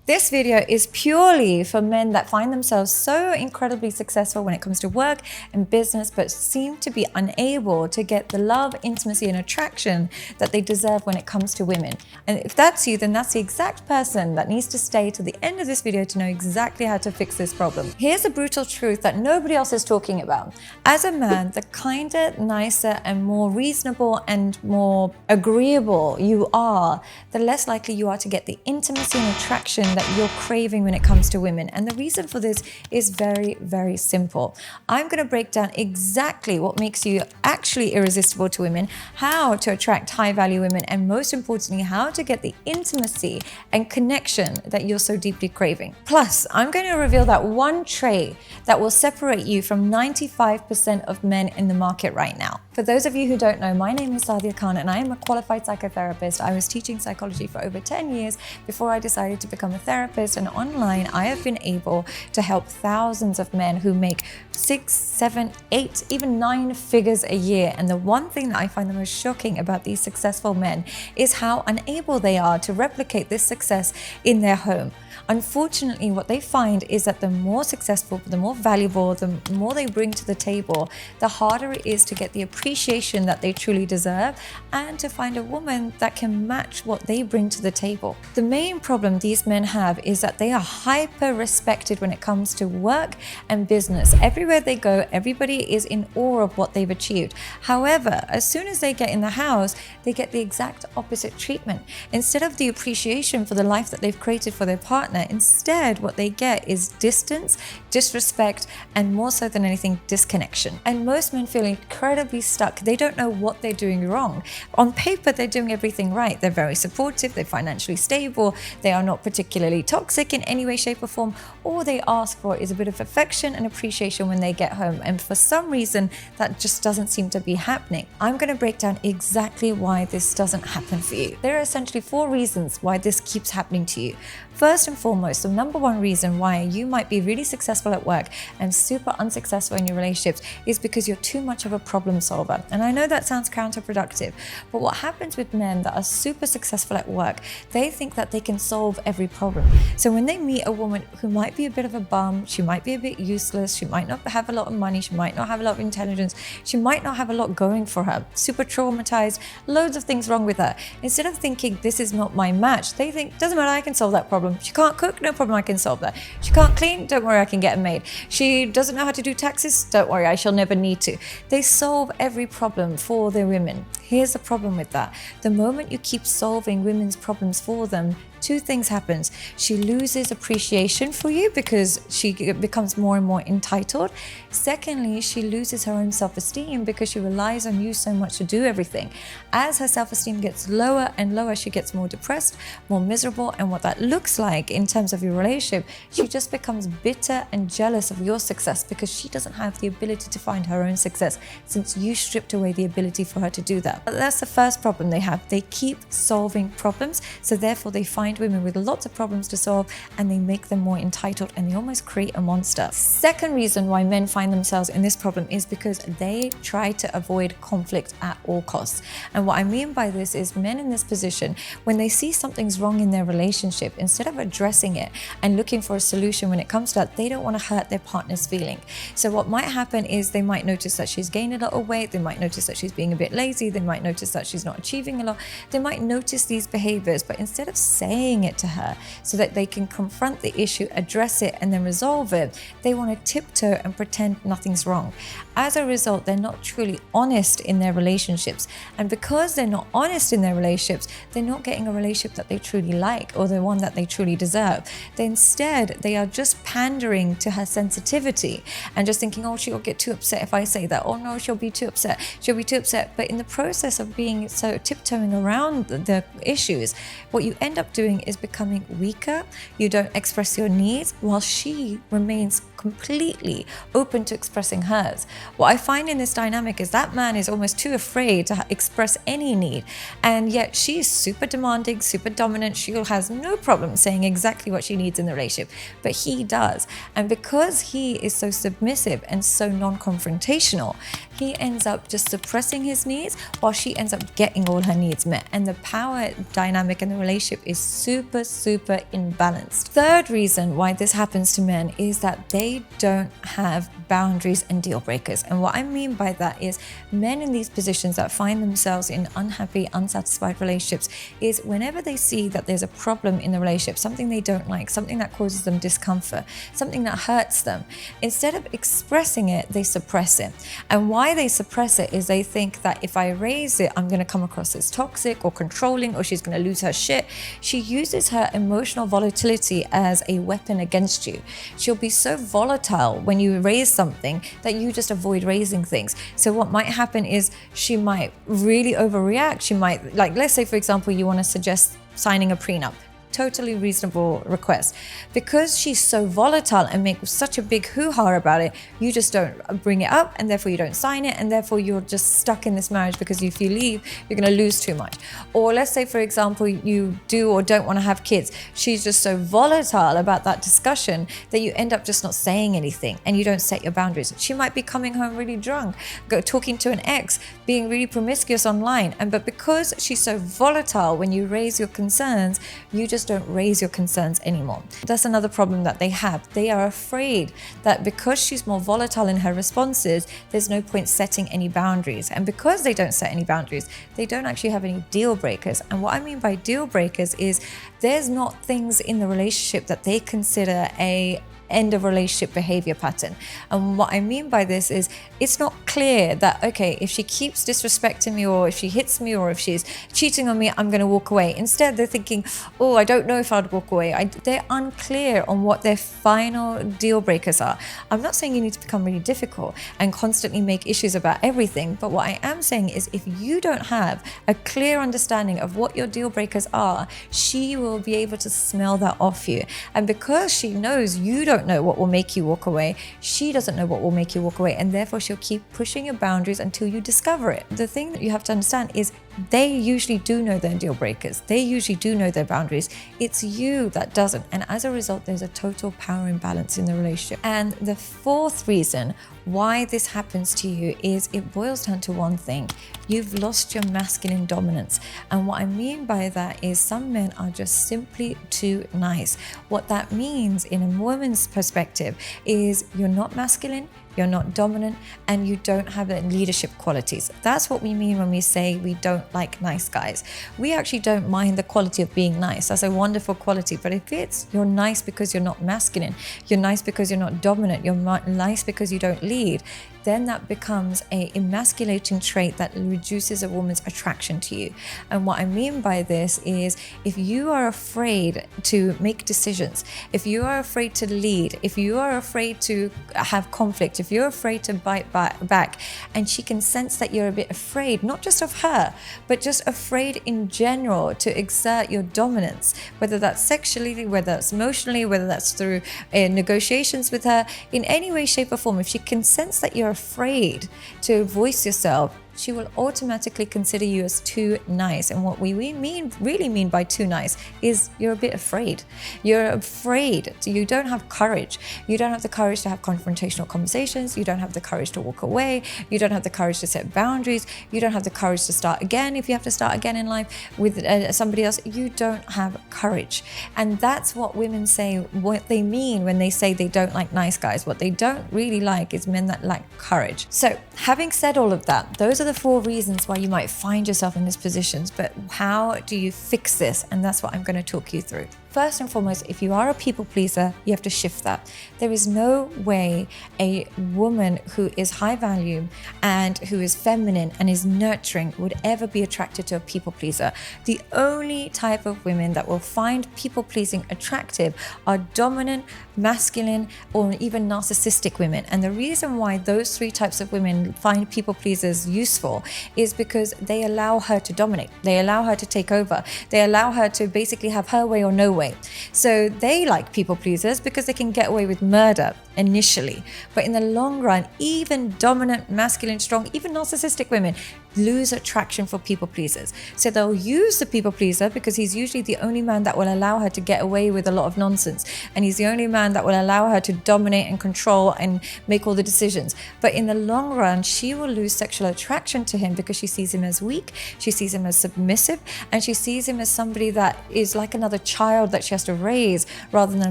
This video is purely for men that find themselves so incredibly successful when it comes to work and business, but seem to be unable to get the love, intimacy, and attraction that they deserve when it comes to women. And if that's you, then that's the exact person that needs to stay to the end of this video to know exactly how to fix this problem. Here's a brutal truth that nobody else is talking about. As a man, the kinder, nicer, and more reasonable and more agreeable you are, the less likely you are to get the intimacy and attraction that you're craving when it comes to women. And the reason for this is very, very simple. I'm going to break down exactly what makes you actually irresistible to women, how to attract high value women, and most importantly, how to get the intimacy and connection that you're so deeply craving. Plus, I'm going to reveal that one trait that will separate you from 95% of men in the market right now. For those of you who don't know, my name is Sadia Khan and I am a qualified psychotherapist. I was teaching psychology for over 10 years before I decided to become a therapist, and online I have been able to help thousands of men who make 6, 7, 8, even 9 figures a year. And the one thing that I find the most shocking about these successful men is how unable they are to replicate this success in their home. Unfortunately, what they find is that the more successful, the more valuable, the more they bring to the table, the harder it is to get the appreciation that they truly deserve and to find a woman that can match what they bring to the table. The main problem these men have is that they are hyper respected when it comes to work and business. Everywhere they go, everybody is in awe of what they've achieved. However, as soon as they get in the house, they get the exact opposite treatment. Instead of the appreciation for the life that they've created for their partner, instead what they get is distance, disrespect, and more so than anything, disconnection. And most men feel incredibly stuck. They don't know what they're doing wrong. On paper, they're doing everything right. They're very supportive, they're financially stable, they are not particularly toxic in any way, shape, or form. All they ask for is a bit of affection and appreciation when they get home. And for some reason, that just doesn't seem to be happening. I'm going to break down exactly why this doesn't happen for you. There are essentially 4 reasons why this keeps happening to you. First and foremost, the number one reason why you might be really successful at work and super unsuccessful in your relationships is because you're too much of a problem solver. And I know that sounds counterproductive, but what happens with men that are super successful at work, they think that they can solve every problem. So when they meet a woman who might be a bit of a bum, she might be a bit useless, she might not have a lot of money, she might not have a lot of intelligence, she might not have a lot going for her, super traumatized, loads of things wrong with her. Instead of thinking, this is not my match, they think, doesn't matter, I can solve that problem. She can't cook, no problem, I can solve that. She can't clean, don't worry, I can get a maid. She doesn't know how to do taxes, don't worry, I shall never need to. They solve every problem for their women. Here's the problem with that. The moment you keep solving women's problems for them, 2 things happens. She loses appreciation for you because she becomes more and more entitled. Secondly, she loses her own self-esteem because she relies on you so much to do everything. As her self-esteem gets lower and lower, she gets more depressed, more miserable, and what that looks like in terms of your relationship, she just becomes bitter and jealous of your success because she doesn't have the ability to find her own success since you stripped away the ability for her to do that. But that's the first problem they have. They keep solving problems, so therefore they find women with lots of problems to solve and they make them more entitled and they almost create a monster. Second reason why men find themselves in this problem is because they try to avoid conflict at all costs. And what I mean by this is men in this position, when they see something's wrong in their relationship, instead of addressing it and looking for a solution when it comes to that, they don't want to hurt their partner's feeling. So what might happen is they might notice that she's gained a lot of weight, they might notice that she's being a bit lazy, they might notice that she's not achieving a lot, they might notice these behaviors, but instead of saying it to her so that they can confront the issue, address it, and then resolve it, they want to tiptoe and pretend nothing's wrong. As a result, they're not truly honest in their relationships. And because they're not honest in their relationships, they're not getting a relationship that they truly like or the one that they truly deserve. Instead, they are just pandering to her sensitivity and just thinking, oh, she'll get too upset if I say that. Oh no, she'll be too upset. She'll be too upset. But in the process of being so tiptoeing around the issues, what you end up doing is becoming weaker. You don't express your needs while she remains completely open to expressing hers. What I find in this dynamic is that man is almost too afraid to express any need, and yet she's super demanding, super dominant. She has no problem saying exactly what she needs in the relationship, but he does. And because he is so submissive and so non-confrontational, he ends up just suppressing his needs while she ends up getting all her needs met. And the power dynamic in the relationship is super, super imbalanced. Third reason why this happens to men is that they don't have boundaries and deal breakers. And what I mean by that is men in these positions that find themselves in unhappy, unsatisfied relationships is whenever they see that there's a problem in the relationship, something they don't like, something that causes them discomfort, something that hurts them, instead of expressing it, they suppress it. And why they suppress it is they think that if I raise it, I'm going to come across as toxic or controlling, or she's going to lose her shit. She uses her emotional volatility as a weapon against you. She'll be so volatile when you raise something that you just avoid raising things. So what might happen is she might really overreact. She might, like, let's say for example, you want to suggest signing a prenup. Totally reasonable request. Because she's so volatile and make such a big hoo-ha about it, you just don't bring it up, and therefore you don't sign it, and therefore you're just stuck in this marriage because if you leave, you're going to lose too much. Or let's say, for example, you do or don't want to have kids. She's just so volatile about that discussion that you end up just not saying anything, and you don't set your boundaries. She might be coming home really drunk, talking to an ex, being really promiscuous online, but because she's so volatile, when you raise your concerns, you just don't raise your concerns anymore. That's another problem that they have. They are afraid that because she's more volatile in her responses, there's no point setting any boundaries. And because they don't set any boundaries, they don't actually have any deal breakers. And what I mean by deal breakers is there's not things in the relationship that they consider a end of relationship behavior pattern. And what I mean by this is it's not clear that, okay, if she keeps disrespecting me, or if she hits me, or if she's cheating on me, I'm going to walk away. Instead, they're thinking, oh, I don't know if I'd walk away. They're unclear on what their final deal breakers are. I'm not saying you need to become really difficult and constantly make issues about everything, but what I am saying is if you don't have a clear understanding of what your deal breakers are, she will be able to smell that off you. And because she knows you don't know what will make you walk away, she doesn't know what will make you walk away, and therefore she'll keep pushing your boundaries until you discover it. The thing that you have to understand is they usually do know their deal breakers. They usually do know their boundaries. It's you that doesn't. And as a result, there's a total power imbalance in the relationship. And the fourth reason why this happens to you is it boils down to one thing. You've lost your masculine dominance. And what I mean by that is some men are just simply too nice. What that means in a woman's perspective is you're not masculine, you're not dominant, and you don't have the leadership qualities. That's what we mean when we say we don't like nice guys. We actually don't mind the quality of being nice. That's a wonderful quality. But if it's you're nice because you're not masculine, you're nice because you're not dominant, you're nice because you don't lead, then that becomes a emasculating trait that reduces a woman's attraction to you. And what I mean by this is if you are afraid to make decisions, if you are afraid to lead, if you are afraid to have conflict, if you're afraid to bite back, and she can sense that you're a bit afraid, not just of her, but just afraid in general to exert your dominance, whether that's sexually, whether that's emotionally, whether that's through negotiations with her, in any way, shape or form, if she can sense that you're afraid to voice yourself, she will automatically consider you as too nice. And what we really mean by too nice is you're a bit afraid. You're afraid. You don't have courage. You don't have the courage to have confrontational conversations. You don't have the courage to walk away. You don't have the courage to set boundaries. You don't have the courage to start again if you have to start again in life with somebody else. You don't have courage. And that's what women say, what they mean when they say they don't like nice guys. What they don't really like is men that lack courage. So having said all of that, those are the 4 reasons why you might find yourself in these positions. But how do you fix this? And that's what I'm going to talk you through. First and foremost, if you are a people pleaser, you have to shift that. There is no way a woman who is high value and who is feminine and is nurturing would ever be attracted to a people pleaser. The only type of women that will find people pleasing attractive are dominant, masculine, or even narcissistic women. And the reason why those 3 types of women find people pleasers useful is because they allow her to dominate. They allow her to take over. They allow her to basically have her way or no way. away. So they like people pleasers because they can get away with murder initially. But in the long run, even dominant, masculine, strong, even narcissistic women lose attraction for people pleasers. So they'll use the people pleaser because he's usually the only man that will allow her to get away with a lot of nonsense. And he's the only man that will allow her to dominate and control and make all the decisions. But in the long run, she will lose sexual attraction to him because she sees him as weak, she sees him as submissive, and she sees him as somebody that is like another child that she has to raise rather than a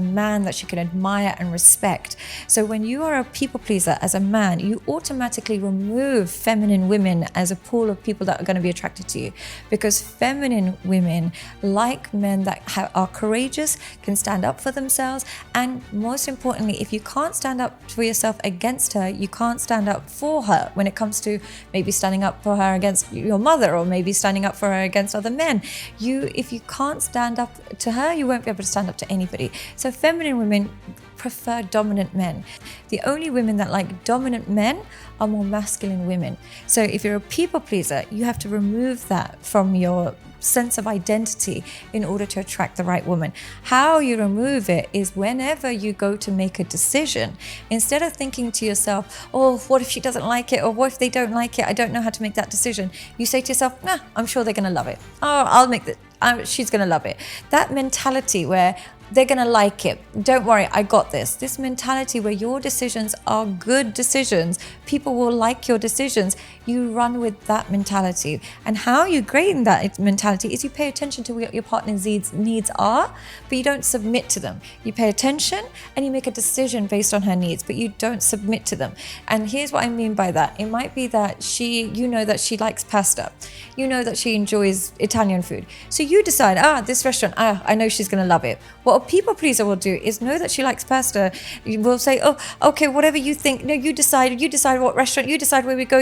man that she can admire and respect. So when you are a people pleaser as a man, you automatically remove feminine women as a pool of people that are going to be attracted to you, because feminine women like men that are courageous, can stand up for themselves, and most importantly, if you can't stand up for yourself against her, you can't stand up for her when it comes to maybe standing up for her against your mother, or maybe standing up for her against other men. If you can't stand up to her, you won't be able to stand up to anybody. So feminine women prefer dominant men. The only women that like dominant men are more masculine women. So if you're a people pleaser, you have to remove that from your sense of identity in order to attract the right woman. How you remove it is whenever you go to make a decision, instead of thinking to yourself, oh, what if she doesn't like it? Or what if they don't like it? I don't know how to make that decision. You say to yourself, nah, I'm sure they're going to love it. Oh, I'll make that. She's going to love it. That mentality where they're going to like it. Don't worry, I got this. This mentality where your decisions are good decisions, people will like your decisions. You run with that mentality. And how you gain that mentality is you pay attention to what your partner's needs are, but you don't submit to them. You pay attention and you make a decision based on her needs, but you don't submit to them. And here's what I mean by that. It might be that you know that she likes pasta. You know that she enjoys Italian food. So you decide, this restaurant, I know she's going to love it. What a people pleaser will do is know that she likes pasta. You will say, oh, okay, whatever you think. No, you decide what restaurant, you decide where we go.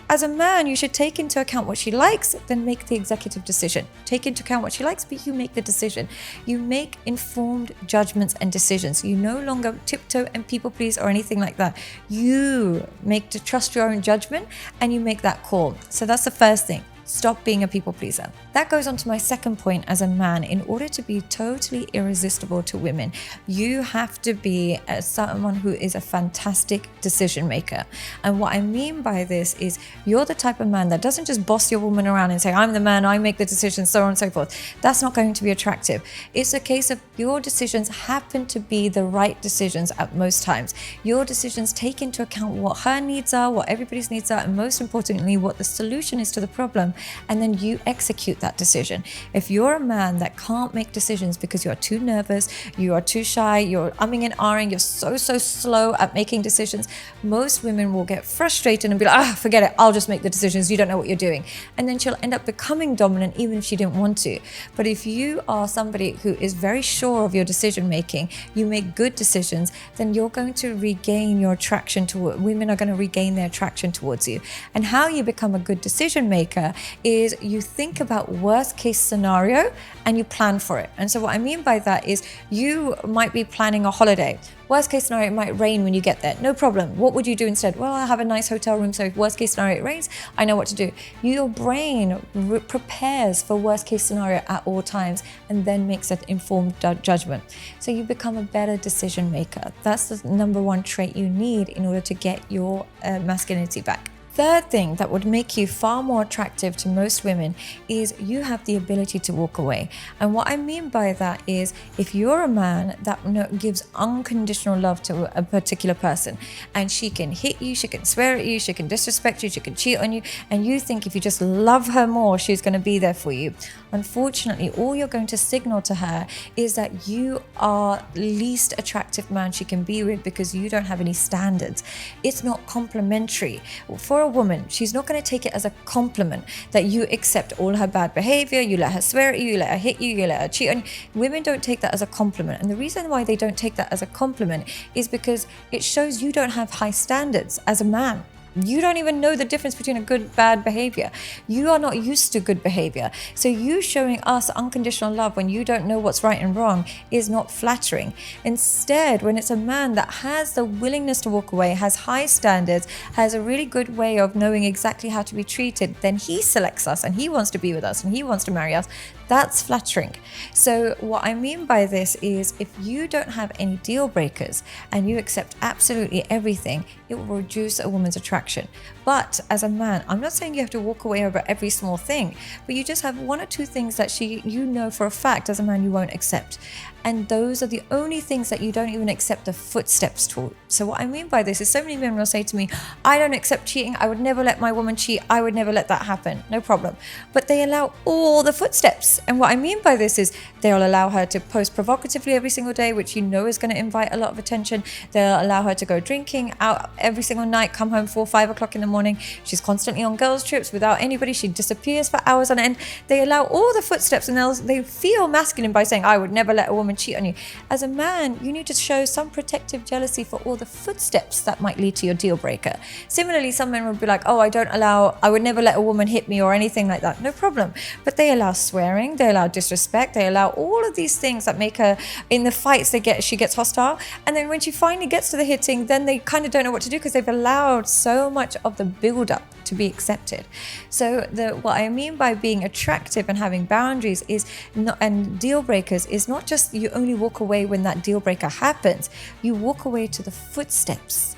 As a man, you should take into account what she likes, then make the executive decision. Take into account what she likes, but you make the decision. You make informed judgments and decisions. You no longer tiptoe and people please or anything like that. You make to trust your own judgment and you make that call. So that's the first thing. Stop being a people pleaser. That goes on to my second point as a man. In order to be totally irresistible to women, you have to be someone who is a fantastic decision maker. And what I mean by this is you're the type of man that doesn't just boss your woman around and say, I'm the man, I make the decisions, so on and so forth. That's not going to be attractive. It's a case of your decisions happen to be the right decisions at most times. Your decisions take into account what her needs are, what everybody's needs are, and most importantly, what the solution is to the problem. And then you execute that decision. If you're a man that can't make decisions because you're too nervous, you are too shy, you're umming and ahhing, you're so slow at making decisions, most women will get frustrated and be like, forget it, I'll just make the decisions, you don't know what you're doing. And then she'll end up becoming dominant even if she didn't want to. But if you are somebody who is very sure of your decision making, you make good decisions, then you're going to regain your attraction toward women, are going to regain their attraction towards you. And how you become a good decision maker is you think about worst case scenario and you plan for it. And so what I mean by that is you might be planning a holiday. Worst case scenario, it might rain when you get there. No problem. What would you do instead? Well, I have a nice hotel room, so if worst case scenario it rains, I know what to do. Your brain prepares for worst case scenario at all times and then makes an informed judgment. So you become a better decision maker. That's the number one trait you need in order to get your masculinity back. Third thing that would make you far more attractive to most women is you have the ability to walk away. And what I mean by that is if you're a man that gives unconditional love to a particular person, and she can hit you, she can swear at you, she can disrespect you, she can cheat on you, and you think if you just love her more, she's going to be there for you. Unfortunately, all you're going to signal to her is that you are least attractive man she can be with because you don't have any standards. It's not complimentary. For a woman, she's not going to take it as a compliment that you accept all her bad behavior, you let her swear at you, you let her hit you, you let her cheat on you. Women don't take that as a compliment. And the reason why they don't take that as a compliment is because it shows you don't have high standards as a man. You don't even know the difference between a good, bad behavior. You are not used to good behavior. So you showing us unconditional love when you don't know what's right and wrong is not flattering. Instead, when it's a man that has the willingness to walk away, has high standards, has a really good way of knowing exactly how to be treated, then he selects us and he wants to be with us and he wants to marry us. That's flattering. So what I mean by this is, if you don't have any deal breakers and you accept absolutely everything, it will reduce a woman's attraction. But as a man, I'm not saying you have to walk away over every small thing, but you just have one or two things that you know for a fact as a man you won't accept. And those are the only things that you don't even accept the footsteps toward. So what I mean by this is, so many men will say to me, I don't accept cheating. I would never let my woman cheat. I would never let that happen. No problem. But they allow all the footsteps. And what I mean by this is, they'll allow her to post provocatively every single day, which you know is going to invite a lot of attention. They'll allow her to go drinking out every single night, come home 4 or 5 o'clock in the morning. She's constantly on girls' trips without anybody. She disappears for hours on end. They allow all the footsteps, and they feel masculine by saying, I would never let a woman cheat on you. As a man, you need to show some protective jealousy for all the footsteps that might lead to your deal breaker. Similarly, some men would be like, oh, I would never let a woman hit me or anything like that. No problem. But they allow swearing, they allow disrespect, they allow all of these things that make her, in the fights she gets hostile. And then when she finally gets to the hitting, then they kind of don't know what to do, because they've allowed so much of the build-up to be accepted. So what I mean by being attractive and having boundaries and deal breakers is not just you only walk away when that deal breaker happens. You walk away to the footsteps.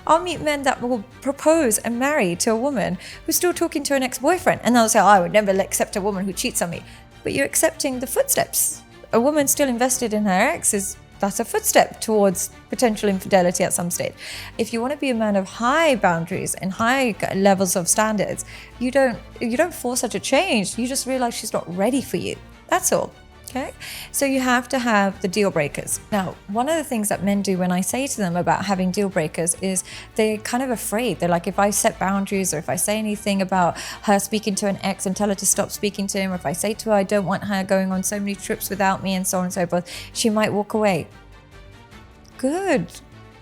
I'll meet men that will propose and marry to a woman who's still talking to an ex-boyfriend, and they'll say, I would never accept a woman who cheats on me. But you're accepting the footsteps. A woman still invested in her ex that's a footstep towards potential infidelity at some stage. If you want to be a man of high boundaries and high levels of standards, you don't force her to change. You just realize she's not ready for you. That's all. Okay, so you have to have the deal breakers. Now, one of the things that men do when I say to them about having deal breakers is they're kind of afraid. They're like, if I set boundaries, or if I say anything about her speaking to an ex and tell her to stop speaking to him, or if I say to her I don't want her going on so many trips without me and so on and so forth, she might walk away. Good.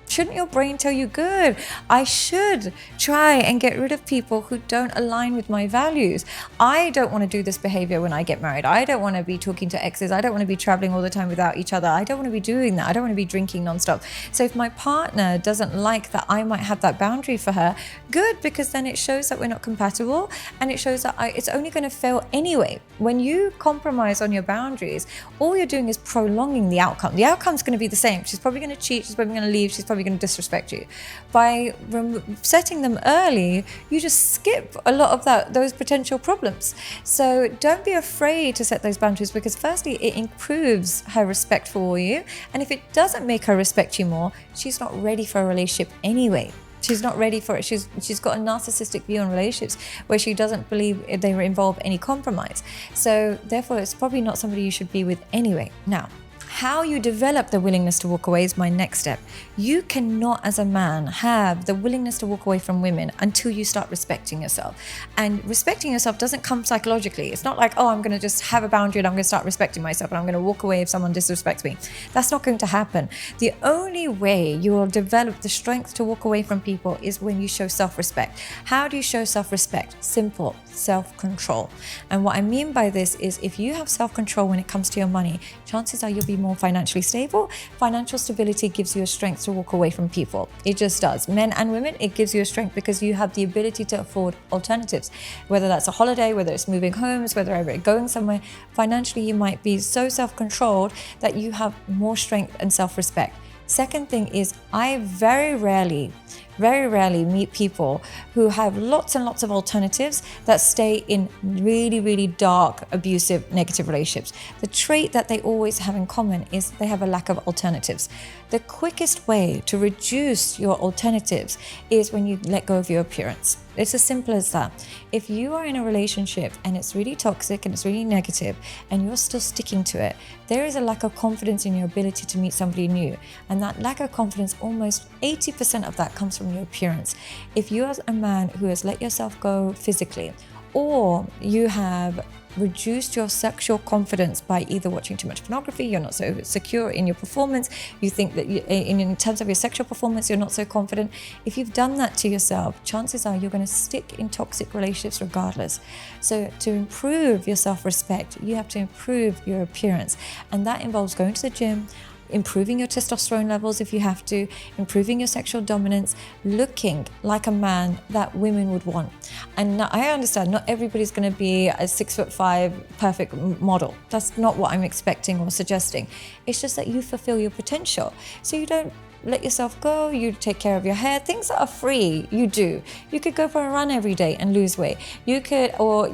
Shouldn't your brain tell you, good, I should try and get rid of people who don't align with my values. I don't want to do this behavior when I get married. I don't want to be talking to exes. I don't want to be traveling all the time without each other. I don't want to be doing that. I don't want to be drinking nonstop. So if my partner doesn't like that I might have that boundary for her, good, because then it shows that we're not compatible, and it shows that it's only going to fail anyway. When you compromise on your boundaries, all you're doing is prolonging the outcome. The outcome's going to be the same. She's probably going to cheat. She's probably going to leave. She's probably going to disrespect you. By setting them early, you just skip a lot of those potential problems. So don't be afraid to set those boundaries, because firstly, it improves her respect for you, and if it doesn't make her respect you more, she's not ready for a relationship anyway. She's not ready for it. She's got a narcissistic view on relationships where she doesn't believe they involve any compromise. So therefore, it's probably not somebody you should be with anyway. Now, how you develop the willingness to walk away is my next step. You cannot, as a man, have the willingness to walk away from women until you start respecting yourself. And respecting yourself doesn't come psychologically. It's not like, oh, I'm going to just have a boundary and I'm going to start respecting myself and I'm going to walk away if someone disrespects me. That's not going to happen. The only way you will develop the strength to walk away from people is when you show self-respect. How do you show self-respect? Simple. Self-control. And what I mean by this is, if you have self-control when it comes to your money, chances are you'll be more financially stable. Financial stability gives you a strength to walk away from people. It just does. Men and women, it gives you a strength because you have the ability to afford alternatives. Whether that's a holiday, whether it's moving homes, whether it's going somewhere, financially you might be so self-controlled that you have more strength and self-respect. Second thing is, I very rarely meet people who have lots and lots of alternatives that stay in really, really dark, abusive, negative relationships. The trait that they always have in common is they have a lack of alternatives. The quickest way to reduce your alternatives is when you let go of your appearance. It's as simple as that. If you are in a relationship and it's really toxic and it's really negative and you're still sticking to it, there is a lack of confidence in your ability to meet somebody new. And that lack of confidence, almost 80% of that comes from your appearance. If you are a man who has let yourself go physically, or you have reduced your sexual confidence by either watching too much pornography, you're not so secure in your performance, you think that in terms of your sexual performance, you're not so confident. If you've done that to yourself, chances are you're going to stick in toxic relationships regardless. So to improve your self-respect, you have to improve your appearance. And that involves going to the gym, improving your testosterone levels if you have to, improving your sexual dominance, looking like a man that women would want. And I understand not everybody's going to be a 6'5" perfect model. That's not what I'm expecting or suggesting. It's just that you fulfill your potential. So you don't let yourself go, you take care of your hair, things that are free, you do. You could go for a run every day and lose weight. You could, or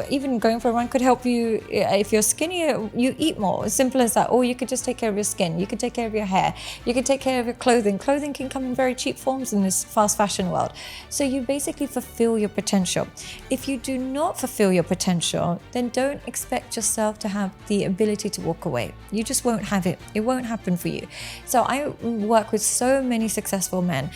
even going for a run could help you. If you're skinnier, you eat more, as simple as that. Or you could just take care of your skin, you could take care of your hair, you could take care of your clothing. Clothing can come in very cheap forms in this fast fashion world. So you basically fulfill your potential. If you do not fulfill your potential, then don't expect yourself to have the ability to walk away. You just won't have it. It won't happen for you. So I work with so many successful men,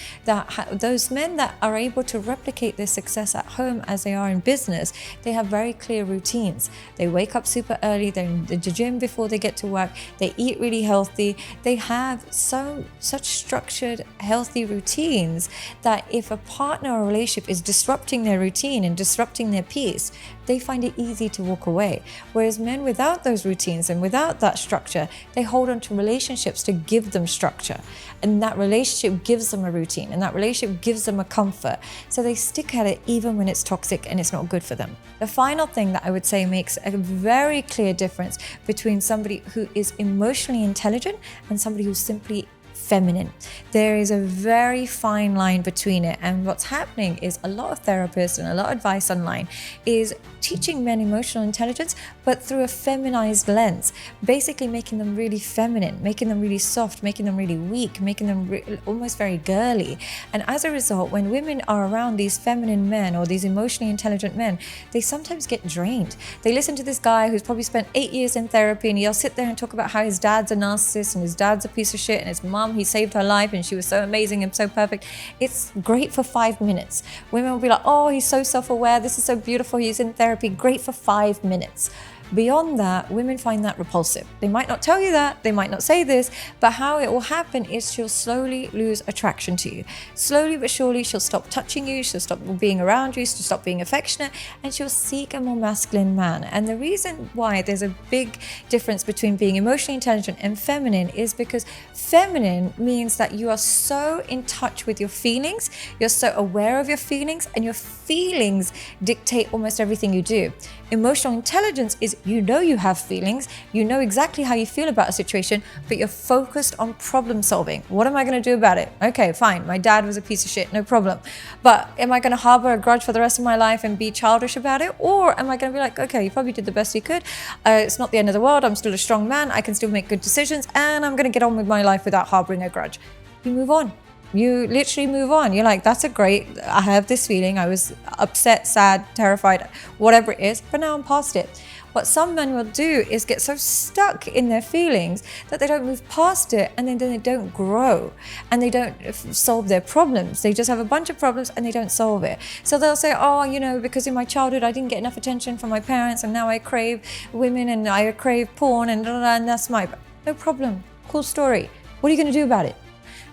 those men that are able to replicate their success at home as they are in business. They have very clear routines. They wake up super early, they're in the gym before they get to work, they eat really healthy. They have such structured, healthy routines that if a partner or relationship is disrupting their routine and disrupting their peace, they find it easy to walk away. Whereas men without those routines and without that structure, they hold on to relationships to give them structure. And that relationship gives them a routine, and that relationship gives them a comfort. So they stick at it even when it's toxic and it's not good for them. The final thing that I would say makes a very clear difference between somebody who is emotionally intelligent and somebody who's simply feminine. There is a very fine line between it, and what's happening is a lot of therapists and a lot of advice online is teaching men emotional intelligence, but through a feminized lens, basically making them really feminine, making them really soft, making them really weak, making them almost very girly. And as a result, when women are around these feminine men or these emotionally intelligent men, they sometimes get drained. They listen to this guy who's probably spent 8 years in therapy, and he'll sit there and talk about how his dad's a narcissist and his dad's a piece of shit and his mom, he saved her life and she was so amazing and so perfect. It's great for 5 minutes. Women will be like, oh, he's so self-aware, this is so beautiful, he's in therapy. Great for 5 minutes. Beyond that, women find that repulsive. They might not tell you that, they might not say this, but how it will happen is she'll slowly lose attraction to you. Slowly but surely, she'll stop touching you, she'll stop being around you, she'll stop being affectionate, and she'll seek a more masculine man. And the reason why there's a big difference between being emotionally intelligent and feminine is because feminine means that you are so in touch with your feelings, you're so aware of your feelings, and your feelings dictate almost everything you do. Emotional intelligence is you have feelings, you know exactly how you feel about a situation, but you're focused on problem solving. What am I going to do about it? Okay, fine, my dad was a piece of shit, no problem. But am I going to harbor a grudge for the rest of my life and be childish about it? Or am I going to be like, okay, you probably did the best you could. It's not the end of the world. I'm still a strong man. I can still make good decisions, and I'm going to get on with my life without harboring a grudge. You move on. You literally move on. You're like, that's I have this feeling. I was upset, sad, terrified, whatever it is, but now I'm past it. What some men will do is get so stuck in their feelings that they don't move past it, and then they don't grow and they don't solve their problems. They just have a bunch of problems and they don't solve it. So they'll say, oh, because in my childhood I didn't get enough attention from my parents, and now I crave women and I crave porn and that's no problem. Cool story. What are you going to do about it?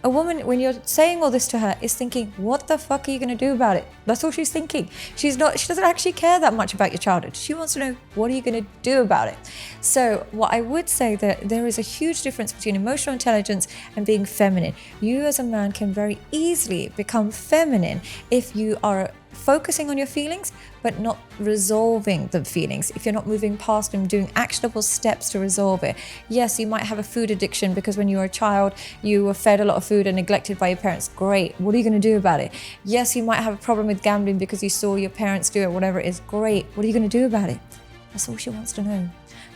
A woman, when you're saying all this to her, is thinking, what the fuck are you going to do about it? That's all she's thinking. She doesn't actually care that much about your childhood. She wants to know, what are you going to do about it? So what I would say that there is a huge difference between emotional intelligence and being feminine. You as a man can very easily become feminine if you are focusing on your feelings, but not resolving the feelings. If you're not moving past them, doing actionable steps to resolve it. Yes, you might have a food addiction because when you were a child, you were fed a lot of food and neglected by your parents. Great. What are you going to do about it? Yes, you might have a problem with gambling because you saw your parents do it, whatever it is. Great. What are you going to do about it? That's all she wants to know.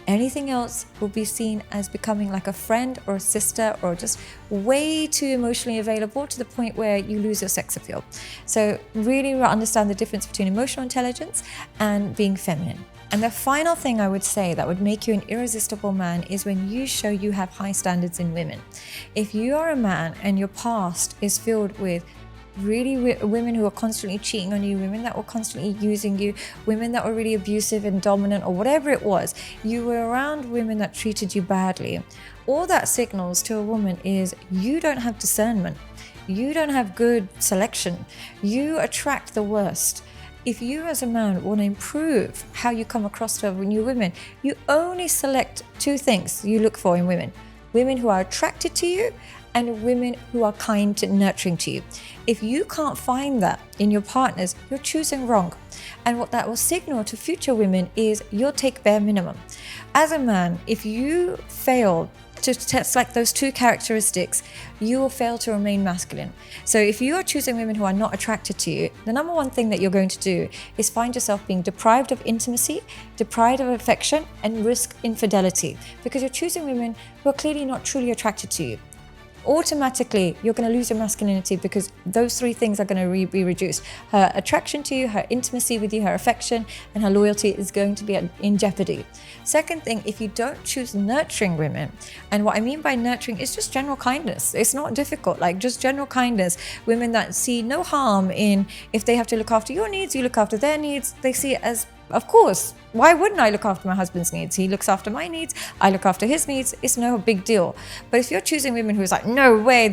Anything else will be seen as becoming like a friend or a sister, or just way too emotionally available to the point where you lose your sex appeal. So really understand the difference between emotional intelligence and being feminine. And the final thing I would say that would make you an irresistible man is when you show you have high standards in women. If you are a man and your past is filled with really women who are constantly cheating on you, women that were constantly using you, women that were really abusive and dominant, or whatever it was, you were around women that treated you badly. All that signals to a woman is you don't have discernment. You don't have good selection. You attract the worst. If you as a man want to improve how you come across to new women, you only select two things you look for in women. Women who are attracted to you and women who are kind and nurturing to you. If you can't find that in your partners, you're choosing wrong. And what that will signal to future women is you'll take bare minimum. As a man, if you fail to select those two characteristics, you will fail to remain masculine. So if you are choosing women who are not attracted to you, the number one thing that you're going to do is find yourself being deprived of intimacy, deprived of affection, and risk infidelity, because you're choosing women who are clearly not truly attracted to you. Automatically, you're going to lose your masculinity because those three things are going to be reduced. Her attraction to you, her intimacy with you, her affection, and her loyalty is going to be in jeopardy. Second thing, if you don't choose nurturing women, and what I mean by nurturing is just general kindness. It's not difficult, like just general kindness. Women that see no harm in, if they have to look after your needs, you look after their needs. They see it as, of course, why wouldn't I look after my husband's needs? He looks after my needs, I look after his needs. It's no big deal. But if you're choosing women who's like, no way,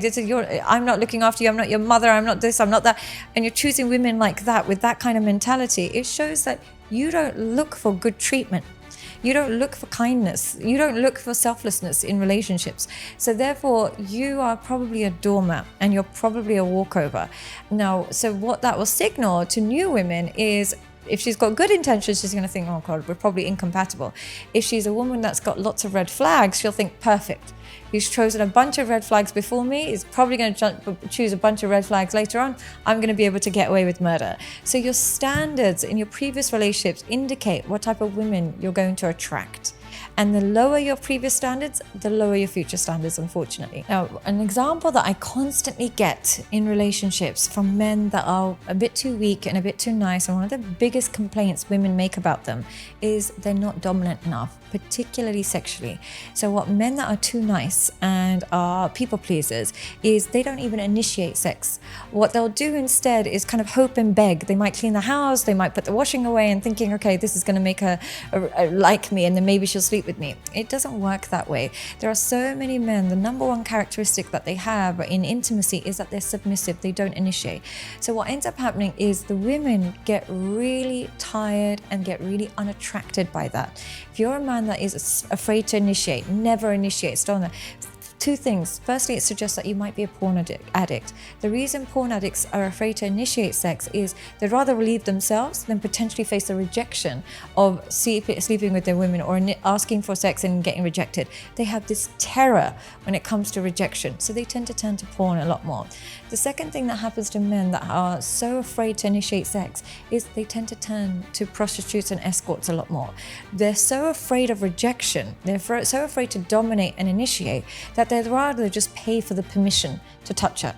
I'm not looking after you, I'm not your mother, I'm not this, I'm not that, and you're choosing women like that with that kind of mentality, it shows that you don't look for good treatment. You don't look for kindness. You don't look for selflessness in relationships. So therefore, you are probably a doormat and you're probably a walkover. Now, so what that will signal to new women is, if she's got good intentions, she's going to think, oh God, we're probably incompatible. If she's a woman that's got lots of red flags, she'll think, perfect. He's chosen a bunch of red flags before me. He's probably going to choose a bunch of red flags later on. I'm going to be able to get away with murder. So your standards in your previous relationships indicate what type of women you're going to attract. And the lower your previous standards, the lower your future standards, unfortunately. Now, an example that I constantly get in relationships from men that are a bit too weak and a bit too nice, and one of the biggest complaints women make about them is they're not dominant enough, particularly sexually. So what men that are too nice and are people pleasers is they don't even initiate sex. What they'll do instead is kind of hope and beg. They might clean the house, they might put the washing away and thinking, okay, this is going to make her like me and then maybe she'll sleep with me. It doesn't work that way. There are so many men, the number one characteristic that they have in intimacy is that they're submissive, they don't initiate. So what ends up happening is the women get really tired and get really unattracted by that. If you're a man that is afraid to initiate, never initiates, don't. Two things. Firstly, it suggests that you might be a porn addict. The reason porn addicts are afraid to initiate sex is they'd rather relieve themselves than potentially face the rejection of sleeping with their women or asking for sex and getting rejected. They have this terror when it comes to rejection, so they tend to turn to porn a lot more. The second thing that happens to men that are so afraid to initiate sex is they tend to turn to prostitutes and escorts a lot more. They're so afraid of rejection, they're so afraid to dominate and initiate that they'd rather just pay for the permission to touch her.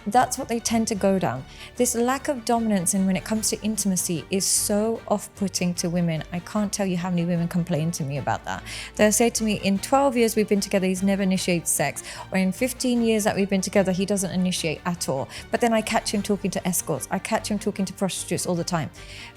That's what they tend to go down. This lack of dominance, and when it comes to intimacy, is so off-putting to women. I can't tell you how many women complain to me about that. They'll say to me, in 12 years we've been together, he's never initiated sex. Or in 15 years that we've been together, he doesn't initiate at all. But then I catch him talking to escorts. I catch him talking to prostitutes all the time.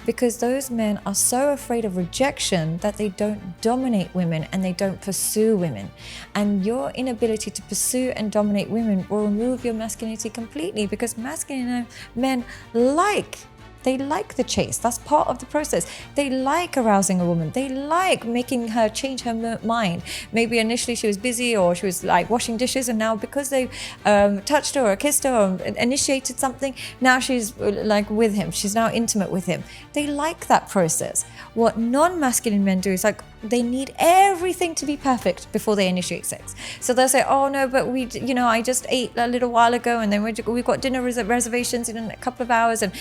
Because those men are so afraid of rejection that they don't dominate women and they don't pursue women. And your inability to pursue and dominate women will remove your masculinity completely, because masculine men they like the chase. That's part of the process. They like arousing a woman. They like making her change her mind. Maybe initially she was busy or she was like washing dishes, and now because they touched her or kissed her or initiated something, now she's like with him. She's now intimate with him. They like that process. What non-masculine men do is like, they need everything to be perfect before they initiate sex. So they'll say, oh no, but I just ate a little while ago, and then we've got dinner reservations in a couple of hours, and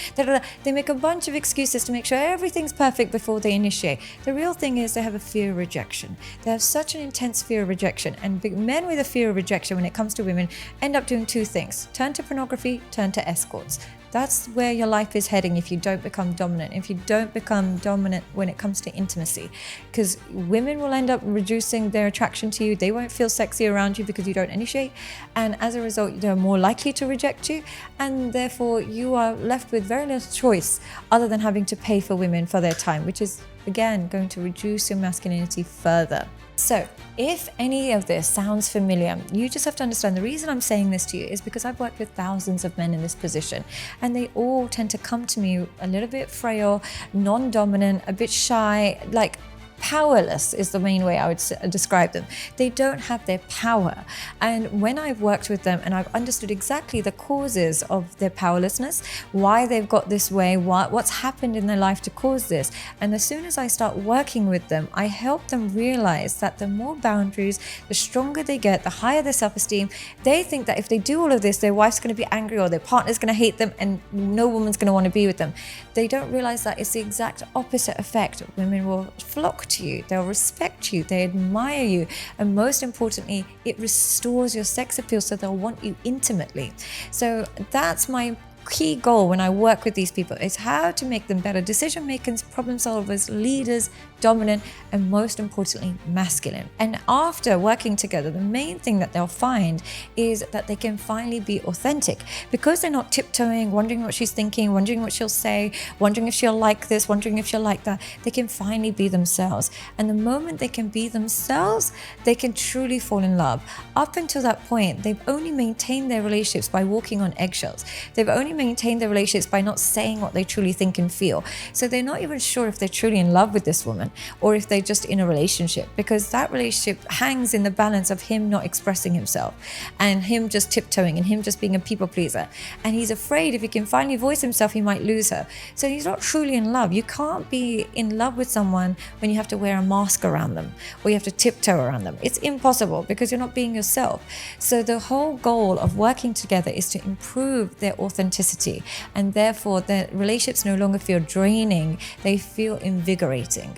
they make a bunch of excuses to make sure everything's perfect before they initiate. The real thing is they have a fear of rejection. They have such an intense fear of rejection, and big men with a fear of rejection when it comes to women end up doing two things: turn to pornography, turn to escorts. That's where your life is heading if you don't become dominant, if you don't become dominant when it comes to intimacy. Because women will end up reducing their attraction to you. They won't feel sexy around you because you don't initiate. And as a result, they're more likely to reject you. And therefore, you are left with very little choice other than having to pay for women for their time, which is, again, going to reduce your masculinity further. So if any of this sounds familiar, you just have to understand the reason I'm saying this to you is because I've worked with thousands of men in this position, and they all tend to come to me a little bit frail, non-dominant, a bit shy, like powerless is the main way I would describe them. They don't have their power. And when I've worked with them and I've understood exactly the causes of their powerlessness, why they've got this way, what's happened in their life to cause this, and as soon as I start working with them, I help them realize that the more boundaries, the stronger they get, the higher their self-esteem. They think that if they do all of this, their wife's going to be angry or their partner's going to hate them and no woman's going to want to be with them. They don't realize that it's the exact opposite effect. Women will flock to you, they'll respect you, they admire you, and most importantly, it restores your sex appeal, so they'll want you intimately. So that's my key goal when I work with these people, is how to make them better decision makers, problem solvers, leaders, dominant, and most importantly, masculine. And after working together, the main thing that they'll find is that they can finally be authentic, because they're not tiptoeing, wondering what she's thinking, wondering what she'll say, wondering if she'll like this, wondering if she'll like that. They can finally be themselves. And the moment they can be themselves, they can truly fall in love. Up until that point, they've only maintained their relationships by walking on eggshells. They've only maintained their relationships by not saying what they truly think and feel. So they're not even sure if they're truly in love with this woman, or if they're just in a relationship, because that relationship hangs in the balance of him not expressing himself and him just tiptoeing and him just being a people pleaser. And he's afraid if he can finally voice himself, he might lose her. So he's not truly in love. You can't be in love with someone when you have to wear a mask around them or you have to tiptoe around them. It's impossible, because you're not being yourself. So the whole goal of working together is to improve their authenticity, and therefore their relationships no longer feel draining, they feel invigorating.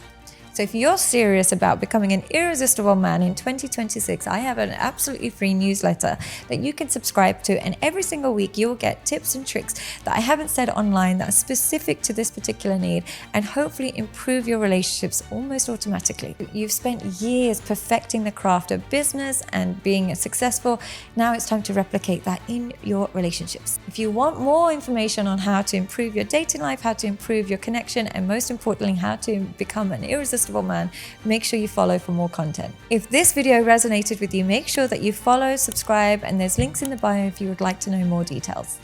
So if you're serious about becoming an irresistible man in 2026, I have an absolutely free newsletter that you can subscribe to, and every single week you'll get tips and tricks that I haven't said online that are specific to this particular need, and hopefully improve your relationships almost automatically. You've spent years perfecting the craft of business and being successful. Now it's time to replicate that in your relationships. If you want more information on how to improve your dating life, how to improve your connection, and most importantly, how to become an irresistible man, make sure you follow for more content. If this video resonated with you, make sure that you follow, subscribe, and there's links in the bio if you would like to know more details.